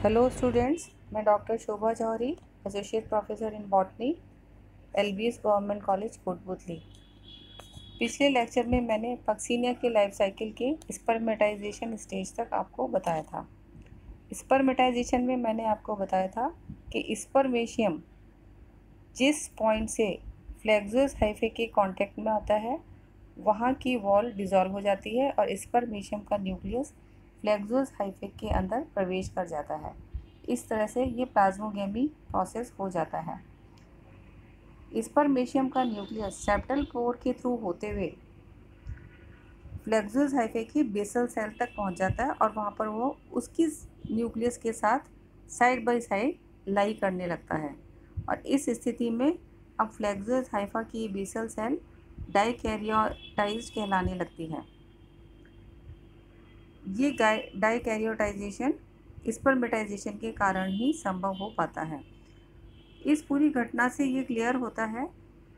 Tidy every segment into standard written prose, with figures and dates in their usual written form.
Hello students, मैं doctor Shobha Jauhari, associate professor in botany, LBS government college Kotputli. पिछले lecture में मैंने पक्सीनिया के लाइफ साइकिल के स्पर्मेटाइजेशन स्टेज तक आपको बताया था। स्पर्मेटाइजेशन में मैंने आपको बताया था कि स्पर्मेशियम जिस पॉइंट से फ्लेक्सस हाइफे के कांटेक्ट में आता है वहाँ की वॉल डिसॉल्व हो जाती है और स्पर्मेशियम का न्यूक्लियस फ्लेक्सस हाइफे के अंदर प्रवेश कर जाता है। इस तरह से ये प्लाज्मोगेमी प्रोसेस हो जाता है। स्पर्मेशियम का न्यूक्लियस सेप्टल पोर के थ्रू होते हुए फ्लेक्सस हाइफे की बेसल सेल तक पहुंच जाता है और वहां पर वो उसकी न्यूक्लियस के साथ साइड बाय साइड लाई करने लगता है। और इस स्थिति में अब फ्लेक्सस हाइफा की बेसल सेल डाइकैरियोटाइज्ड कहलाने लगती है। ये डाइकैरियोटाइजेशन स्पर्मेटाइजेशन के कारण ही संभव हो पाता है। इस पूरी घटना से ये क्लियर होता है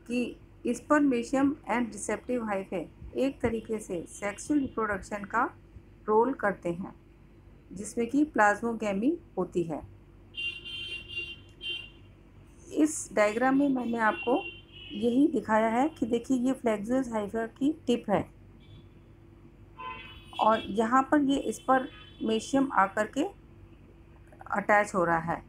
कि स्पर्मेशियम एंड रिसेप्टिव हाइफे एक तरीके से सेक्सुअल रिप्रोडक्शन का रोल करते हैं, जिसमें कि प्लाज्मोगेमी होती है। इस डायग्राम में मैंने आपको यही दिखाया है कि देखिए ये फ्लेक्सस हाइफा की टिप है और यहाँ पर ये स्पर्मेशियम आकर के अटैच हो रहा है।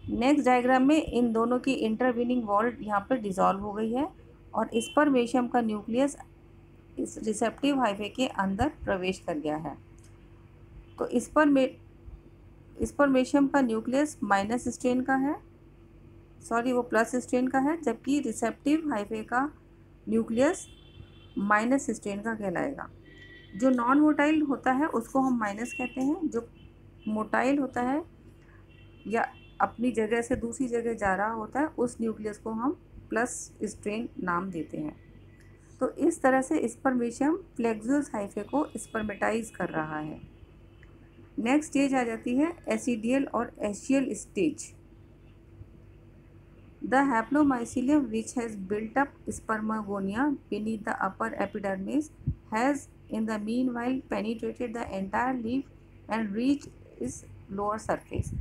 नेक्स्ट डायग्राम में इन दोनों की इंटरवीनिंग वॉल यहाँ पर डिसॉल्व हो गई है और स्पर्मेशियम का न्यूक्लियस इस रिसेप्टिव हाइफे के अंदर प्रवेश कर गया है। तो स्पर्मेशियम का न्यूक्लियस माइनस स्ट्रेन का है, वो प्लस स्ट्रेन का है, जबकि रिसेप्टिव हाइफे का न्यूक्लियस माइनस स्ट्रेन का कहलाएगा। जो नॉन मोटाइल होता है उसको हम माइनस कहते हैं, जो मोटाइल होता है या अपनी जगह से दूसरी जगह जा रहा होता है उस न्यूक्लियस को हम प्लस स्ट्रेन नाम देते हैं। तो इस तरह से स्पर्मेशियम फ्लेक्सस हाइफे को स्पर्मेटाइज कर रहा है। नेक्स्ट स्टेज आ जाती है एसिडियल और aecial stage. The haplomycelium which has built up spermogonia beneath the upper epidermis has in the meanwhile penetrated the entire leaf and reached its lower surface।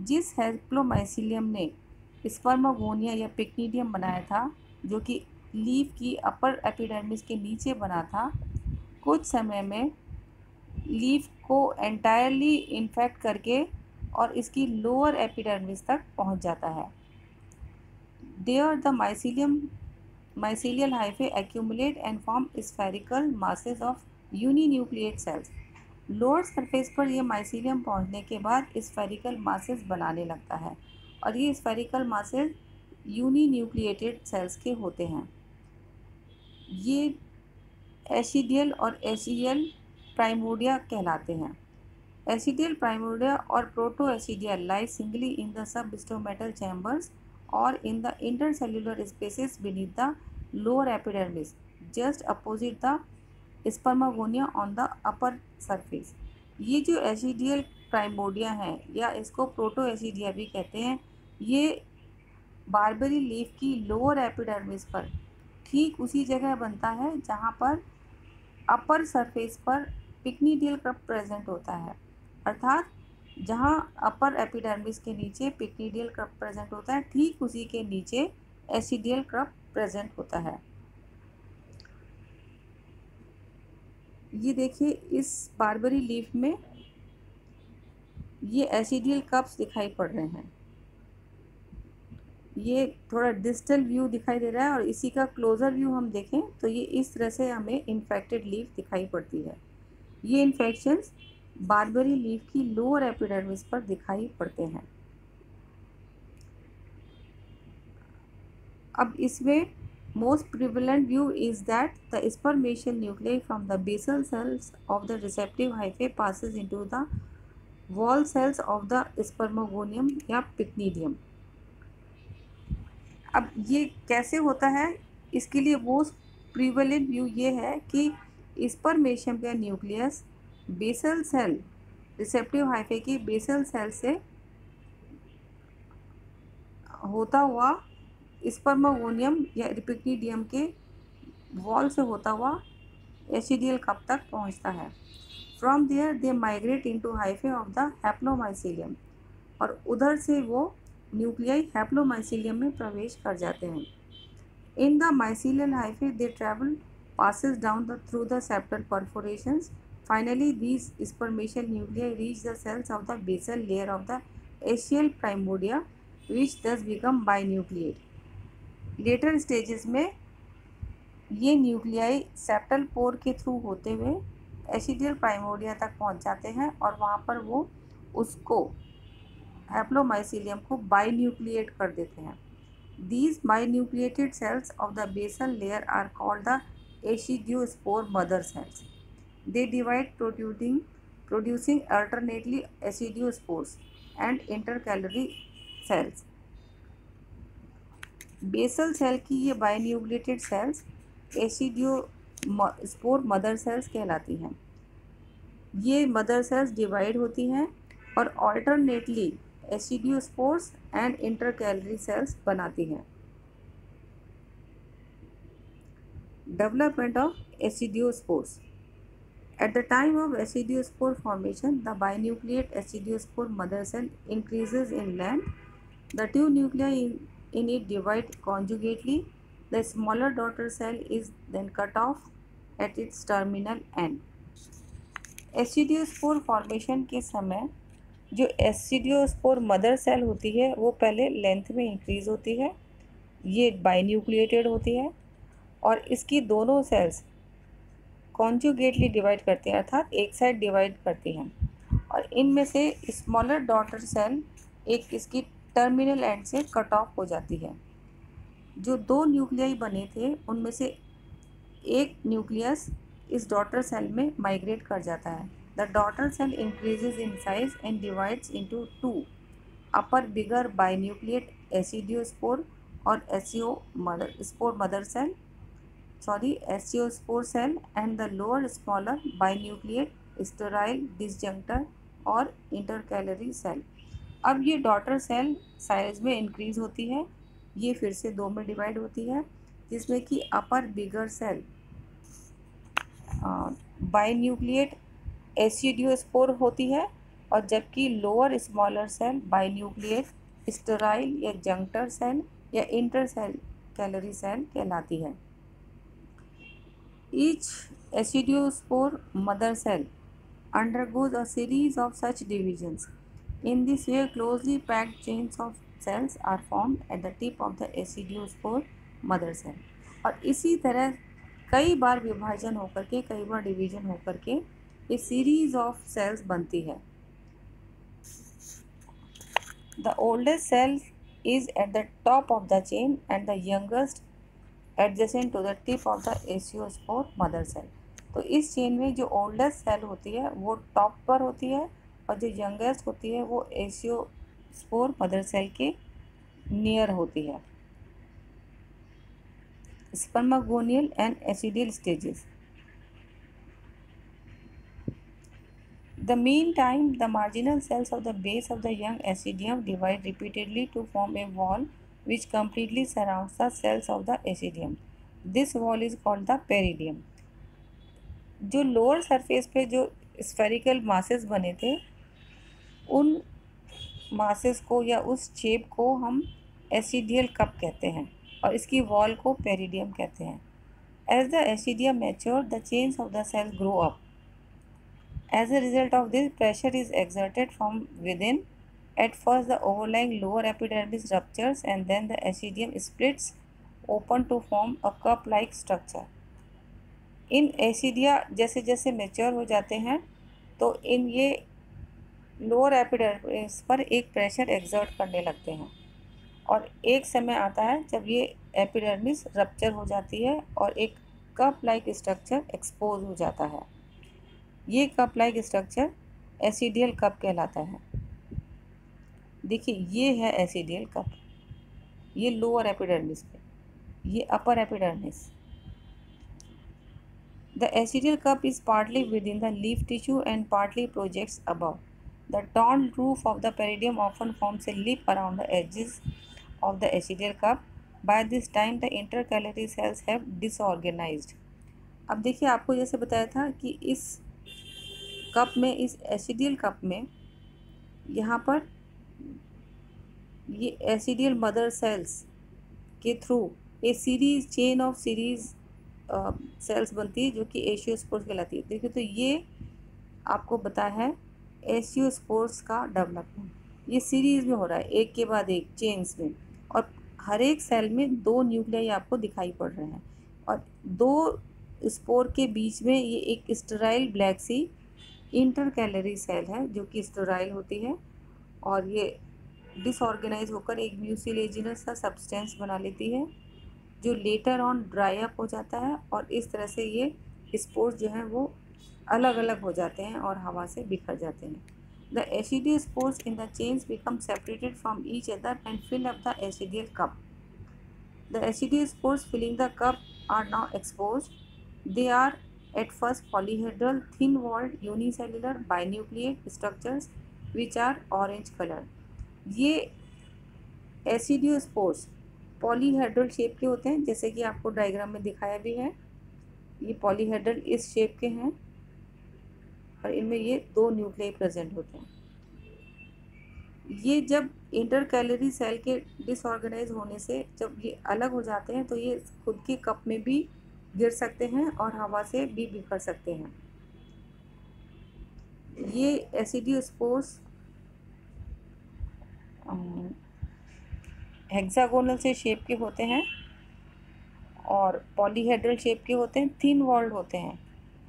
जिस हैप्लोमाइसीलियम ने स्पर्मेगोनिया या पिक्निडियम बनाया था, जो कि लीफ की अपर एपिडर्मिस के नीचे बना था, कुछ समय में लीफ को एंटायरली इन्फेक्ट करके और इसकी लोअर एपिडर्मिस तक पहुंच जाता है। There the mycelial hyphae accumulate and form spherical masses of uninucleate cells। Lower surface पर यह माइसीलियम पहुंचने के बाद स्फेरिकल मासेस बनाने लगता है और ये स्फेरिकल मासेस यूनिन्यूक्लिएटेड सेल्स के होते हैं। ये एसिडियल और एसियल प्राइमोर्डिया कहलाते हैं। एसिडियल प्राइमोर्डिया और protoaecidia lie singly in the substomatal chambers or in the intercellular spaces beneath the lower epidermis, just opposite the spermagonia on the upper surface। ये जो एसिडियल प्राइमोर्डिया हैं या इसको प्रोटोएसिडिया भी कहते हैं, ये बारबेरी लीफ की लोअर एपिडर्मिस पर ठीक उसी जगह बनता है जहाँ पर अपर सरफेस पर पिक्निडियल क्रब प्रेजेंट होता है, अर्थात जहाँ अपर एपिडर्मिस के नीचे पिक्निडियल क्रब प्रेजेंट होता है, ठीक उसी के नीचे एसिडियल क्रब प्रेजेंट होता है। ये देखिए इस बारबेरी लीफ में ये एसिडियल क्रब्स दिखाई पड़ रहे हैं। ये थोड़ा डिस्टल व्यू दिखाई दे रहा है और इसी का क्लोज़र व्यू हम देखें तो ये इस तरह से हमें इन्फेक्टेड लीफ दिखाई पड़ती है। ये इन्फेक्शंस बारबेरी लीफ की लोअर एपिडर्मिस पर दिखाई पड़ते हैं। अब इसमें most prevalent view is that the spermatial nuclei from the basal cells of the receptive hyphae passes into the wall cells of the spermogonium या पिक्निडियम। अब ये कैसे होता है, इसके लिए मोस्ट प्रिवेलेंट व्यू ये है कि स्पर्मेशियम का nucleus basal cell receptive hyphae की बेसल सेल से होता हुआ स्पर्मेगोनियम या पिक्निडियम के वॉल से होता हुआ एसिडियल कप तक पहुंचता है। From there they migrate into hyphae of the haplomycelium, और उधर से वो न्यूक्लियाई हैप्लोमाइसीलियम में प्रवेश कर जाते हैं। In the mycelial hyphae they travel passes down through the septal perforations. Finally, these spermatial nuclei reach the cells of the basal layer of the axial primordia, which thus become binucleate. Later stages में ये nuclei septal पोर के through होते हुए एसिडियल primordia तक पहुंच जाते हैं और वहाँ पर वो उसको हैप्लोमाइसीलियम को बाइन्यूक्लिएट कर देते हैं। These binucleated cells of the basal layer are called the acidiospore mother cells. They divide producing alternately acidiospores and intercalary cells. Basal cell की ये binucleated cells aecidiospore mother cells कहलाती हैं। ये मदर सेल्स डिवाइड होती हैं और alternately aecidiospores and intercalary cells बनाती हैं। Development of acidiospores. At the time of acidiospore formation, the binucleate acidiospore mother cell increases in length. The two nuclei in it divide conjugately. The smaller daughter cell is then cut off at its terminal end. Aecidiospore formation के समय जो एसिडियोस्पोर mother cell होती है वो पहले length में increase होती है, ये बाइन्यूक्लिएटेड होती है और इसकी दोनों सेल्स कॉन्जुगेटली डिवाइड करती हैं, अर्थात एक साइड डिवाइड करती हैं और इनमें से स्मॉलर डॉटर सेल एक इसकी टर्मिनल एंड से कट ऑफ हो जाती है। जो दो न्यूक्लियाई बने थे उनमें से एक न्यूक्लियस इस डॉटर सेल में माइग्रेट कर जाता है। The daughter cell increases in size and divides into two, upper bigger binucleate aecidiospore और aeciospore mother cell aeciospore cell and the lower smaller binucleate sterile disjunctor और इंटरकैलरी सेल। अब ये daughter cell size में increase होती है, ये फिर से दो में डिवाइड होती है जिसमें कि अपर बिगर सेल बाइन्यूक्लिएट एसिडियोस्पोर होती है और जबकि लोअर स्मॉलर सेल बाइन्यूक्लिएट स्टेराइल या जंक्टर सेल या इंटरकैलरी सेल कहलाती है। Each acidiospore mother cell undergoes a series of such divisions. In this way, closely packed chains of cells are formed at the tip of the acidiospore mother cell. और इसी तरह कई बार विभाजन होकर के, कई बार डिवीजन होकर के ये सीरीज ऑफ सेल्स बनती है। The oldest cell is at the top of the chain and the youngest adjacent to the tip of the acidiospore mother cell. तो इस चेन में जो ओल्डेस्ट सेल होती है वो टॉप पर होती है और जो यंगेस्ट होती है वो एसियोस्पोर मदर सेल के नियर होती है। Spermagonial and aecidial stages. The meantime, the marginal cells of the base of the young acidium divide repeatedly to form a wall which completely surrounds the cells of the acidium. This wall is called the peridium. जो lower surface पे जो spherical masses बने थे उन masses को या उस shape को हम एसिडियल कप कहते हैं और इसकी वॉल को पेरिडियम कहते हैं। As the acidium mature, the chains of the cells grow up. As a result of this, pressure is exerted from within. At first, the overlying lower epidermis ruptures and then the acidium splits open to form a cup-like structure. इन एसिडिया जैसे जैसे mature हो जाते हैं तो इन ये lower epidermis पर एक pressure exert करने लगते हैं और एक समय आता है जब ये एपिडर्मिस रप्चर हो जाती है और एक कप लाइक स्ट्रक्चर एक्सपोज हो जाता है। ये कप लाइक स्ट्रक्चर एसिडियल कप कहलाता है। देखिए ये है एसिडियल कप, ये लोअर एपिडर्मिस पे, ये upper epidermis. The acidial cup is partly within the leaf tissue and partly projects above. The torn roof of the peridium often forms a lip around the edges of the acidial cup. By this time, the intercalary cells have disorganized. अब देखिए आपको जैसे बताया था कि इस cup में, इस एसिडियल कप में यहाँ पर ये एसिडियल मदर सेल्स के through a series chain of series cells बनती है जो कि एशियोस्पोर्स कहलाती है। देखिए तो ये आपको बताया है एशियोस्पोर्स का डेवलपमेंट, ये सीरीज में हो रहा है, एक के बाद एक चेन्स में, और हर एक सेल में 2 न्यूक्लियाई आपको दिखाई पड़ रहे हैं, और 2 स्पोर के बीच में ये एक स्टेराइल ब्लैक सी इंटरकैलरी सेल है जो कि स्टेराइल होती है, और ये डिसऑर्गेनाइज होकर एक म्यूसिलेजिनस सा सब्सटेंस बना लेती है जो लेटर ऑन ड्राई अप हो जाता है, और इस तरह से ये स्पोर्स जो हैं वो अलग अलग हो जाते हैं और हवा से बिखर जाते हैं। The aecidial spores in the chains become separated from each other and fill up the aecidial cup. The aecidial spores filling the cup are now exposed. They are at first polyhedral thin walled unicellular binucleate structures which are orange color। ये aecidiospores polyhedral shape के होते हैं, जैसे कि आपको diagram में दिखाया भी है, ये पॉलीहेड्रल इस शेप के हैं और इनमें ये 2 न्यूक्लियाई प्रेजेंट होते हैं। ये जब इंटरकैलरी सेल के डिसऑर्गेनाइज होने से जब ये अलग हो जाते हैं तो ये खुद के कप में भी गिर सकते हैं और हवा से भी बिखर सकते हैं। ये एसिडियोस्पोर्स हेक्सागोनल से शेप के होते हैं और पॉलीहेड्रल शेप के होते हैं, थिन वॉल्ड होते हैं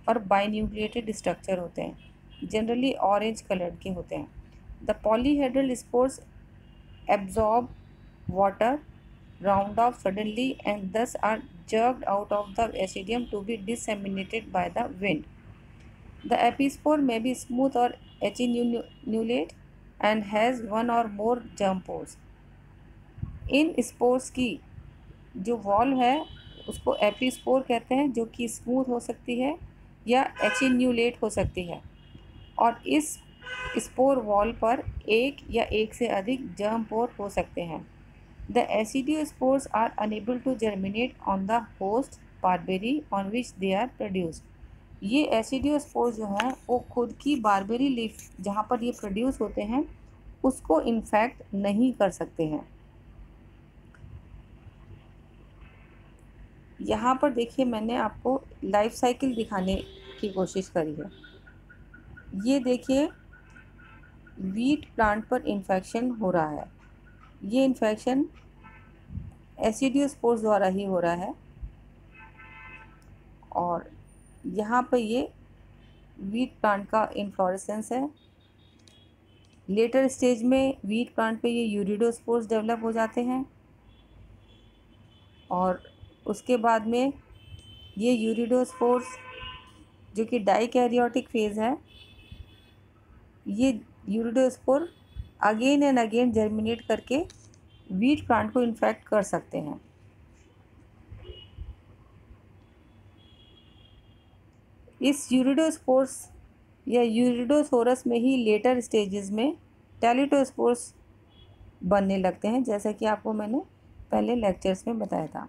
और बाइन्यूक्लिएटेड स्ट्रक्चर होते हैं, जनरली ऑरेंज कलर के होते हैं। The polyhedral spores absorb water, round off suddenly and thus are jerked out of the acidium to be disseminated by the wind. The epispore may be smooth or acidiulate and has 1 or more germ pores. In spores की जो wall है उसको एपिस्पोर कहते हैं, जो कि smooth हो सकती है या एचिन्यूलेट हो सकती है, और इस स्पोर वॉल पर एक या एक से अधिक जर्म पोर हो सकते हैं। The acidiospores are unable to germinate on the host barberry on which they are produced। ये एसिडियोस्पोर्स जो हैं वो खुद की बारबेरी लीफ जहाँ पर ये प्रोड्यूस होते हैं उसको इन्फेक्ट नहीं कर सकते हैं। यहाँ पर देखिए मैंने आपको लाइफ साइकिल दिखाने की कोशिश करी है। ये देखिए वीट प्लांट पर इन्फेक्शन हो रहा है, ये इन्फेक्शन एसिडियोस्पोर्स द्वारा ही हो रहा है, और यहाँ पर ये वीट प्लांट का इन्फ्लोरेसेंस है। लेटर स्टेज में वीट प्लांट पे ये यूरिडोस्पोर्स डेवलप हो जाते हैं, और उसके बाद में ये यूरिडोस्पोर्स जो कि डाइकैरियोटिक फेज़ है, ये यूरिडोस्पोर अगेन एंड अगेन जर्मिनेट करके वीट प्लांट को इन्फेक्ट कर सकते हैं। इस यूरिडोस्पोर्स या यूरिडोसोरस में ही लेटर स्टेजेस में टेलिटोस्पोर्स बनने लगते हैं, जैसा कि आपको मैंने पहले लेक्चर्स में बताया था।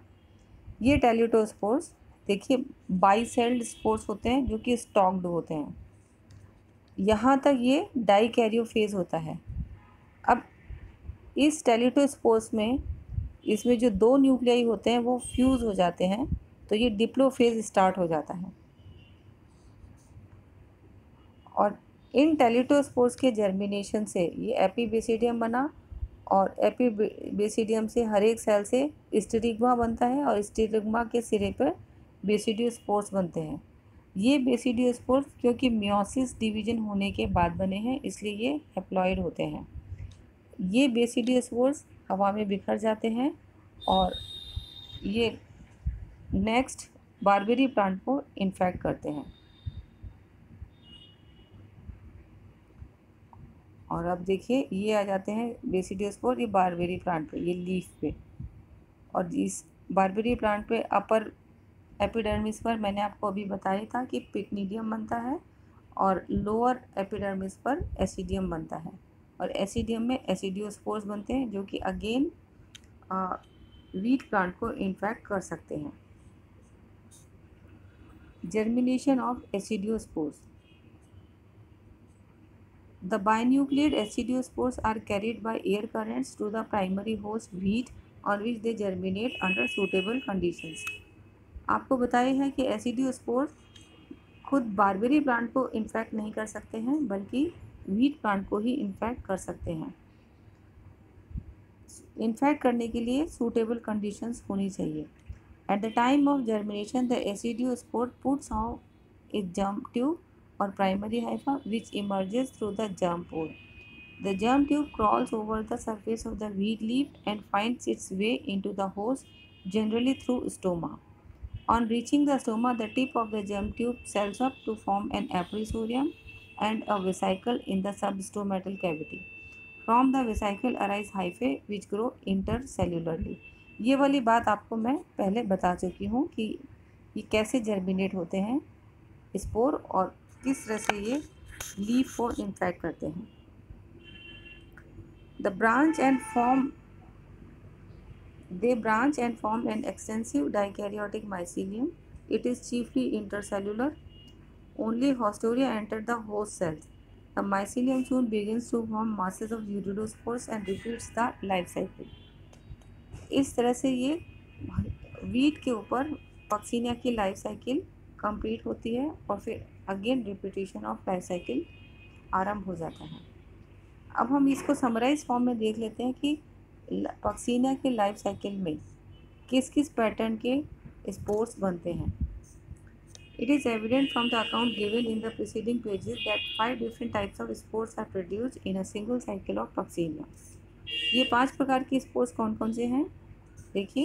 ये टेलिटोस्पोर्स देखिए बाइसेल्ड स्पोर्स होते हैं जो कि स्टॉक्ड होते हैं। यहाँ तक ये डाइकैरियो फेज़ होता है। अब इस टेलिटोस्पोर्स में इसमें जो 2 न्यूक्लियाई होते हैं वो फ्यूज़ हो जाते हैं, तो ये डिप्लोफेज स्टार्ट हो जाता है, और इन टेलिटोस्पोर्स के जर्मिनेशन से ये एपीबेसिडियम बना, और एपीबेसिडियम से हर एक सेल से स्टिग्मा बनता है, और स्टिग्मा के सिरे पर बेसिडियोस्पोर्स बनते हैं। ये बेसिडियोस्पोर्स क्योंकि मियोसिस डिवीजन होने के बाद बने हैं इसलिए ये हैप्लॉइड होते हैं। ये बेसिडियोस्पोर्स हवा में बिखर जाते हैं और ये नेक्स्ट बारबेरी प्लांट को इन्फेक्ट करते हैं। और अब देखिए ये आ जाते हैं बेसिडियोस्पोर ये बारबेरी प्लांट पे, ये लीफ पे, और इस बारबेरी प्लांट पे अपर एपिडर्मिस पर मैंने आपको अभी बताया था कि पिक्निडियम बनता है, और लोअर एपिडर्मिस पर एसिडियम बनता है, और एसिडियम में एसिडियोस्पोर्स बनते हैं जो कि अगेन वीट प्लांट को इन्फेक्ट कर सकते हैं। Germination of aecidiospores. The binucleate acidospores are carried by air currents to the primary host wheat on which they germinate under suitable conditions. आपको बताया है कि एसिडियोस्पोर खुद बारबेरी प्लांट को इन्फेक्ट नहीं कर सकते हैं, बल्कि व्हीट प्लांट को ही इन्फेक्ट कर सकते हैं। इन्फेक्ट करने के लिए सूटेबल कंडीशंस होनी चाहिए। At the time of germination the aecidiospore puts on a germ tube or primary hypha which emerges through the germ pore. The germ tube crawls over the surface of the wheat leaf and finds its way into the host, generally through stoma. On reaching the stoma, the tip of the germ tube cells up to form an aphrysorium and a vesicle in the substomatal cavity. From the vesicle arise hyphae which grow intercellularly. ये वाली बात आपको मैं पहले बता चुकी हूँ कि ये कैसे जर्मिनेट होते हैं स्पोर और किस तरह से ये लीफ को इन्फेक्ट करते हैं। They branch and form an extensive dikaryotic mycelium. It is chiefly intercellular. Only Haustoria enter the host cells. The mycelium soon begins to form masses of uridospores and repeats the life cycle. इस तरह से ये wheat के ऊपर Puccinia की life cycle complete होती है और फिर again repetition of life cycle आरंभ हो जाता है। अब हम इसको समराइज फॉर्म में देख लेते हैं कि पक्सीनिया के लाइफ साइकिल में किस किस पैटर्न के स्पोर्स बनते हैं। It is evident from the account given in the preceding pages that 5 different types of spores are produced in a single cycle of Puccinia. ये 5 प्रकार के स्पोर्स कौन कौन से हैं? देखिए,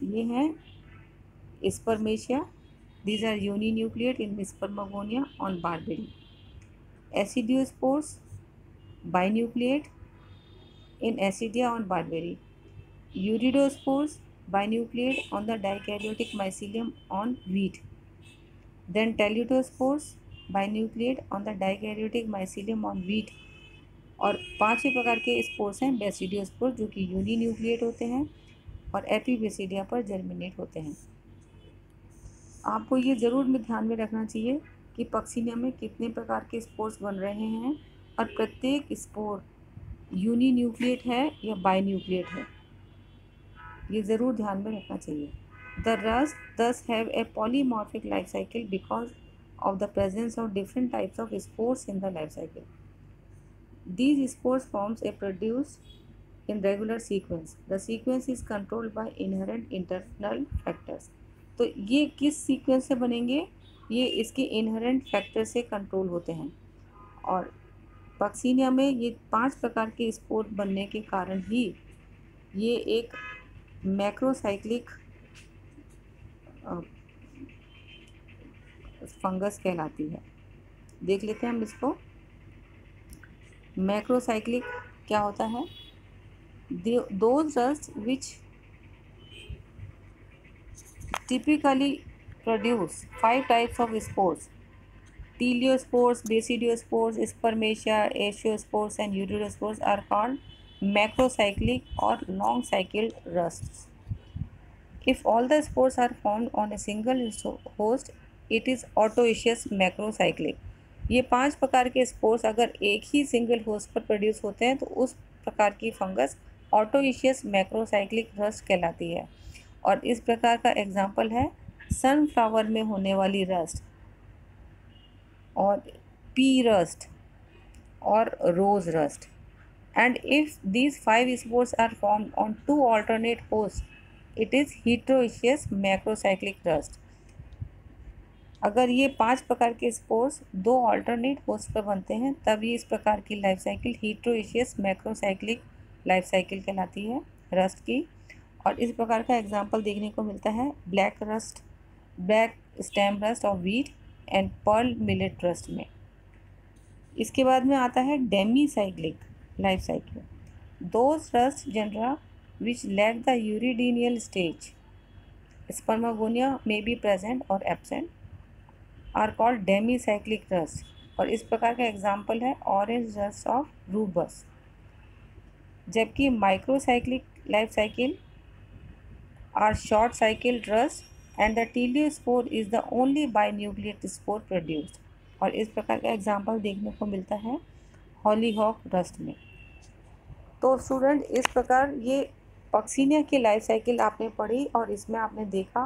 ये हैं spermatia, these are uninucleate in Spermagonia on Barberry. Acidiospores, binucleate in Acidia on Barberry. Uridospores, binucleate on the dikaryotic mycelium on wheat. Then Telutospores, binucleate on the dikaryotic mycelium on wheat. और 5वें प्रकार के spores हैं basidiospore, जो कि uninucleate होते हैं और एपीबेसिडिया पर जर्मिनेट होते हैं। आपको ये ज़रूर में ध्यान में रखना चाहिए कि पक्सीनिया में कितने प्रकार के स्पोर्स बन रहे हैं और प्रत्येक स्पोर यूनिन्यूक्लिएट है या बाइन्यूक्लिएट है, ये ज़रूर ध्यान में रखना चाहिए। द रस्ट दस have a polymorphic life cycle because of the presence of different types of spores in the life cycle. These spores forms are produced in regular sequence. The sequence is controlled by inherent internal factors. तो ये किस sequence से बनेंगे? ये इसके inherent factor से control होते हैं और पक्सीनिया में ये 5 प्रकार के स्पोर बनने के कारण ही ये एक मैक्रोसाइक्लिक फंगस कहलाती है। देख लेते हैं हम इसको। मैक्रोसाइक्लिक क्या होता है? Those rust which typically produce 5 types of spores: teleospores, basidiospores, spermatia, achiospores and uridospores are called macrocyclic or long cycled rusts. If all the spores are formed on a single host, it is autoecious macrocyclic. ये 5 प्रकार के spores अगर एक ही single host पर produce होते हैं तो उस प्रकार की फंगस ऑटोइशियस मैक्रोसाइक्लिक रस्ट कहलाती है। और इस प्रकार का एग्जाम्पल है सनफ्लावर में होने वाली रस्ट और पी रस्ट और rose rust. And if these 5 spores are formed on 2 alternate hosts, it is heteroecious macrocyclic rust. अगर ये 5 प्रकार के स्पोर्स 2 ऑल्टरनेट होस्ट पर बनते हैं तब ये इस प्रकार की life cycle heteroecious macrocyclic life cycle कहलाती है रस्ट की। और इस प्रकार का एग्जाम्पल देखने को मिलता है black stem rust of wheat and pearl millet rust में। इसके बाद में आता है demicyclic life cycle. Those rust genera which lack the uredinial stage, spermagonia may be present और absent, are called demicyclic rust. और इस प्रकार का एग्जाम्पल है ऑरेंज रस्ट ऑफ रूबस। जबकि microcyclic life cycle are short cycled rust and the teleospore is the only binucleate spore produced. और इस प्रकार का एग्जाम्पल देखने को मिलता है हॉलीहॉक रस्ट में। तो स्टूडेंट इस प्रकार ये पक्सीनिया की लाइफ साइकिल आपने पढ़ी और इसमें आपने देखा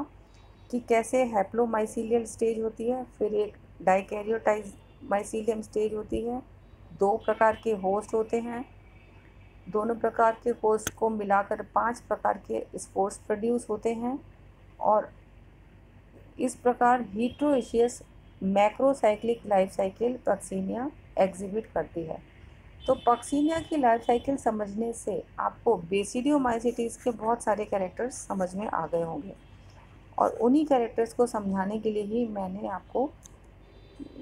कि कैसे हैप्लोमाइसीलियल स्टेज होती है, फिर एक डाइकैरियोटाइज माइसीलियम स्टेज होती है, दो प्रकार के होस्ट होते हैं, दोनों प्रकार के होस्ट को मिलाकर 5 प्रकार के स्पोर्स प्रोड्यूस होते हैं और इस प्रकार heteroecious macrocyclic life cycle Puccinia exhibit करती है। तो पक्सीनिया की लाइफ साइकिल समझने से आपको बेसिडियोमाइसीटीज के बहुत सारे कैरेक्टर्स समझ में आ गए होंगे और उन्हीं कैरेक्टर्स को समझाने के लिए ही मैंने आपको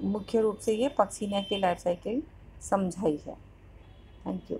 मुख्य रूप से ये पक्सीनिया की लाइफ साइकिल समझाई है। Thank you.